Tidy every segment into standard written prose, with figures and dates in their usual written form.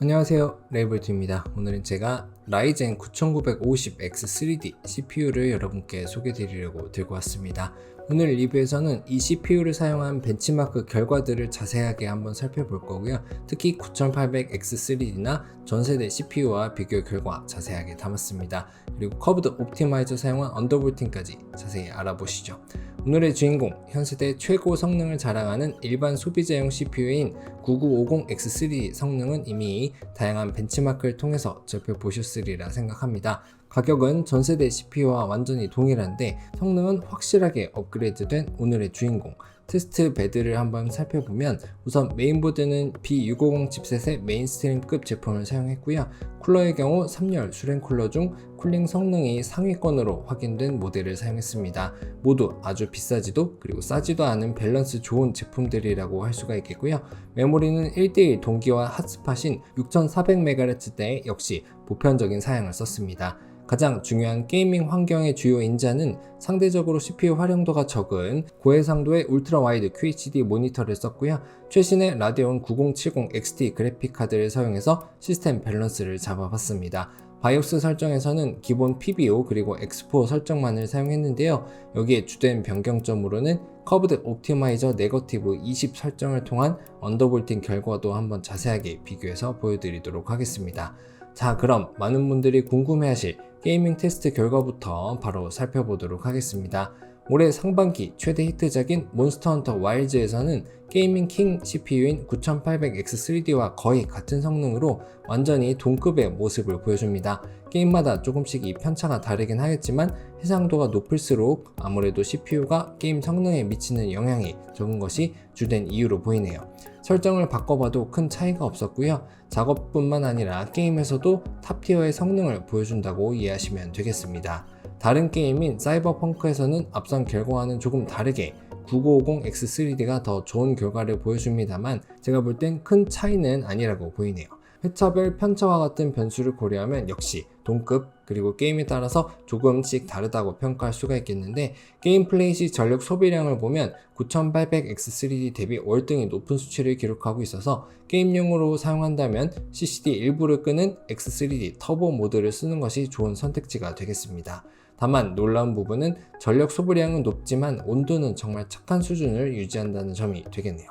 안녕하세요, 레이블트입니다. 오늘은 제가 라이젠 9950X3D CPU를 여러분께 소개드리려고 들고 왔습니다. 오늘 리뷰에서는 이 CPU를 사용한 벤치마크 결과들을 자세하게 한번 살펴볼 거고요. 특히 9800X3D나 전세대 CPU와 비교 결과 자세하게 담았습니다. 그리고 커브드 옵티마이저 사용한 언더볼팅까지 자세히 알아보시죠. 오늘의 주인공, 현세대 최고 성능을 자랑하는 일반 소비자용 CPU인 9950X3D 성능은 이미 다양한 벤치마크를 통해서 살펴보셨으리라 생각합니다. 가격은 전세대 CPU와 완전히 동일한데 성능은 확실하게 업그레이드된 오늘의 주인공, 테스트 베드를 한번 살펴보면 우선 메인보드는 B650 칩셋의 메인스트림급 제품을 사용했고요. 쿨러의 경우 3열 수랭 쿨러 중 쿨링 성능이 상위권으로 확인된 모델을 사용했습니다. 모두 아주 비싸지도 그리고 싸지도 않은 밸런스 좋은 제품들이라고 할 수가 있겠고요. 메모리는 1:1 동기화 핫스팟인 6400MHz대 역시 보편적인 사양을 썼습니다. 가장 중요한 게이밍 환경의 주요 인자는 상대적으로 CPU 활용도가 적은 고해상도의 울트라 와이드 QHD 모니터를 썼고요. 최신의 라데온 9070 XT 그래픽 카드를 사용해서 시스템 밸런스를 잡아봤습니다. 바이오스 설정에서는 기본 PBO 그리고 X4 설정만을 사용했는데요. 여기에 주된 변경점으로는 커브드 옵티마이저 네거티브 20 설정을 통한 언더볼팅 결과도 한번 자세하게 비교해서 보여드리도록 하겠습니다. 자, 그럼 많은 분들이 궁금해하실 게이밍 테스트 결과부터 바로 살펴보도록 하겠습니다. 올해 상반기 최대 히트작인 몬스터 헌터 와일즈에서는 게이밍 킹 CPU인 9800X3D와 거의 같은 성능으로 완전히 동급의 모습을 보여줍니다. 게임마다 조금씩 이 편차가 다르긴 하겠지만 해상도가 높을수록 아무래도 CPU가 게임 성능에 미치는 영향이 적은 것이 주된 이유로 보이네요. 설정을 바꿔봐도 큰 차이가 없었고요. 작업뿐만 아니라 게임에서도 탑티어의 성능을 보여준다고 이해하시면 되겠습니다. 다른 게임인 사이버펑크에서는 앞선 결과와는 조금 다르게 9950X3D가 더 좋은 결과를 보여줍니다만 제가 볼 땐 큰 차이는 아니라고 보이네요. 회차별 편차와 같은 변수를 고려하면 역시 동급 그리고 게임에 따라서 조금씩 다르다고 평가할 수가 있겠는데 게임 플레이 시 전력 소비량을 보면 9800X3D 대비 월등히 높은 수치를 기록하고 있어서 게임용으로 사용한다면 CCD 일부를 끄는 X3D 터보 모드를 쓰는 것이 좋은 선택지가 되겠습니다. 다만 놀라운 부분은 전력 소비량은 높지만 온도는 정말 착한 수준을 유지한다는 점이 되겠네요.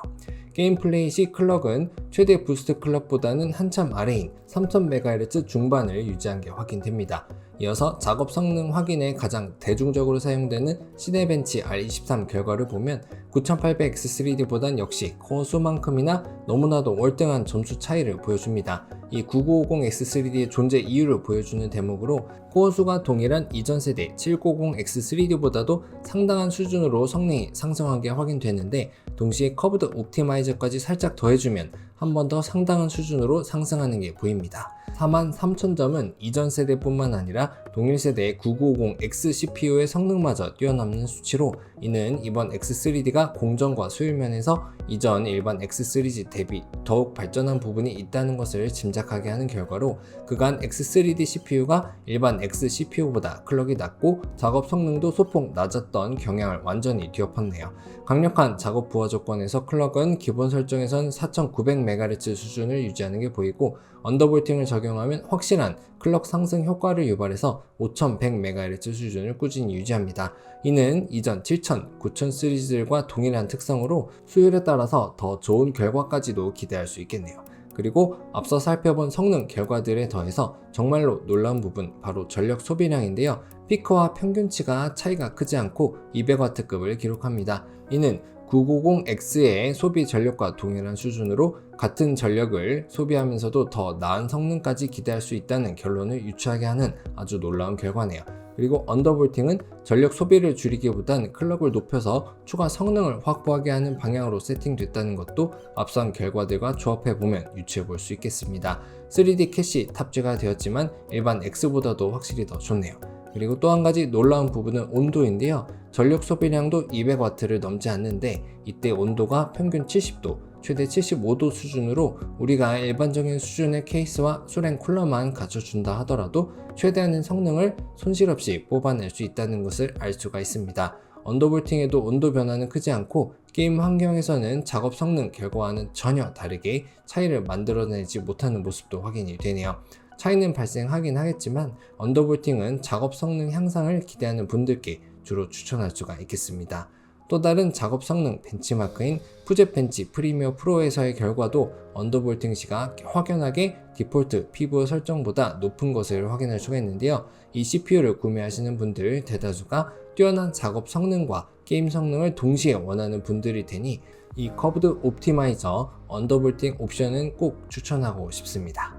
게임 플레이 시 클럭은 최대 부스트 클럭보다는 한참 아래인 3000MHz 중반을 유지한 게 확인됩니다. 이어서 작업 성능 확인에 가장 대중적으로 사용되는 시네벤치 R23 결과를 보면 9800X3D보단 역시 코어 수만큼이나 너무나도 월등한 점수 차이를 보여줍니다. 이 9950X3D의 존재 이유를 보여주는 대목으로 코어 수가 동일한 이전 세대 790X3D보다도 상당한 수준으로 성능이 상승한 게 확인되는데 동시에 커브드 옵티마이저까지 살짝 더해주면 한 번 더 상당한 수준으로 상승하는 게 보입니다. 43,000점은 이전 세대뿐만 아니라 동일 세대의 9950X CPU의 성능마저 뛰어넘는 수치로 이는 이번 X3D가 공정과 수율면에서 이전 일반 X3D 대비 더욱 발전한 부분이 있다는 것을 짐작하게 하는 결과로 그간 X3D CPU가 일반 X CPU보다 클럭이 낮고 작업 성능도 소폭 낮았던 경향을 완전히 뒤엎었네요. 강력한 작업 부하 조건에서 클럭은 기본 설정에선 4900MHz 수준을 유지하는 게 보이고 언더볼팅을 적용하면 확실한 클럭 상승 효과를 유발해서 5100MHz 수준을 꾸준히 유지합니다. 이는 이전 7000, 9000 시리즈들과 동일한 특성으로 수율에 따라서 더 좋은 결과까지도 기대할 수 있겠네요. 그리고 앞서 살펴본 성능 결과들에 더해서 정말로 놀라운 부분 바로 전력 소비량인데요. 피크와 평균치가 차이가 크지 않고 200W급을 기록합니다. 이는 990X의 소비 전력과 동일한 수준으로 같은 전력을 소비하면서도 더 나은 성능까지 기대할 수 있다는 결론을 유추하게 하는 아주 놀라운 결과네요. 그리고 언더볼팅은 전력 소비를 줄이기보단 클럭을 높여서 추가 성능을 확보하게 하는 방향으로 세팅됐다는 것도 앞선 결과들과 조합해보면 유추해볼 수 있겠습니다. 3D 캐시 탑재가 되었지만 일반 X보다도 확실히 더 좋네요. 그리고 또 한 가지 놀라운 부분은 온도인데요. 전력 소비량도 200W를 넘지 않는데 이때 온도가 평균 70도, 최대 75도 수준으로 우리가 일반적인 수준의 케이스와 수랭 쿨러만 갖춰준다 하더라도 최대한의 성능을 손실 없이 뽑아낼 수 있다는 것을 알 수가 있습니다. 언더볼팅에도 온도 변화는 크지 않고 게임 환경에서는 작업 성능 결과와는 전혀 다르게 차이를 만들어내지 못하는 모습도 확인이 되네요. 차이는 발생하긴 하겠지만 언더볼팅은 작업 성능 향상을 기대하는 분들께 주로 추천할 수가 있겠습니다. 또 다른 작업 성능 벤치마크인 푸제 벤치 프리미어 프로에서의 결과도 언더볼팅 시가 확연하게 디폴트 피부 설정보다 높은 것을 확인할 수가 있는데요. 이 CPU를 구매하시는 분들 대다수가 뛰어난 작업 성능과 게임 성능을 동시에 원하는 분들일 테니 이 커브드 옵티마이저 언더볼팅 옵션은 꼭 추천하고 싶습니다.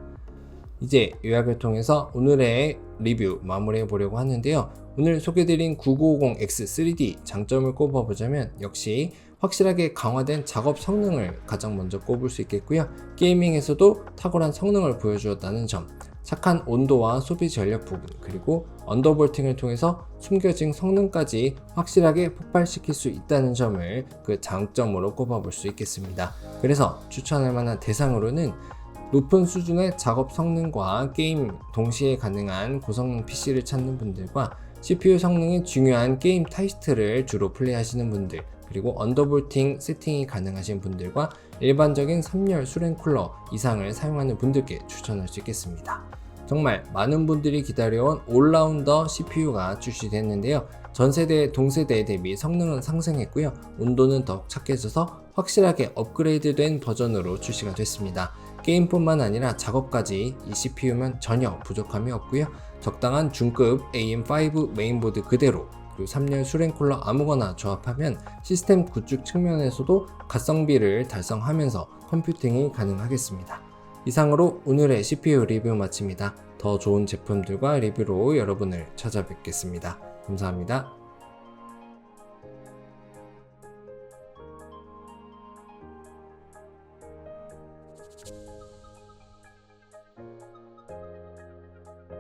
이제 요약을 통해서 오늘의 리뷰 마무리해 보려고 하는데요. 오늘 소개드린 9950X3D 장점을 꼽아보자면 역시 확실하게 강화된 작업 성능을 가장 먼저 꼽을 수 있겠고요. 게이밍에서도 탁월한 성능을 보여주었다는 점, 착한 온도와 소비 전력 부분, 그리고 언더볼팅을 통해서 숨겨진 성능까지 확실하게 폭발시킬 수 있다는 점을 그 장점으로 꼽아볼 수 있겠습니다. 그래서 추천할 만한 대상으로는 높은 수준의 작업 성능과 게임 동시에 가능한 고성능 PC를 찾는 분들과 CPU 성능이 중요한 게임 타이틀을 주로 플레이하시는 분들, 그리고 언더볼팅 세팅이 가능하신 분들과 일반적인 3열 수랭 쿨러 이상을 사용하는 분들께 추천할 수 있겠습니다. 정말 많은 분들이 기다려온 올라운더 CPU가 출시됐는데요. 전세대, 동세대 대비 성능은 상승했고요. 온도는 더욱 착해져서 확실하게 업그레이드된 버전으로 출시가 됐습니다. 게임뿐만 아니라 작업까지 이 CPU면 전혀 부족함이 없고요. 적당한 중급 AM5 메인보드 그대로, 그리고 3열 수랭 쿨러 아무거나 조합하면 시스템 구축 측면에서도 가성비를 달성하면서 컴퓨팅이 가능하겠습니다. 이상으로 오늘의 CPU 리뷰 마칩니다. 더 좋은 제품들과 리뷰로 여러분을 찾아뵙겠습니다. 감사합니다.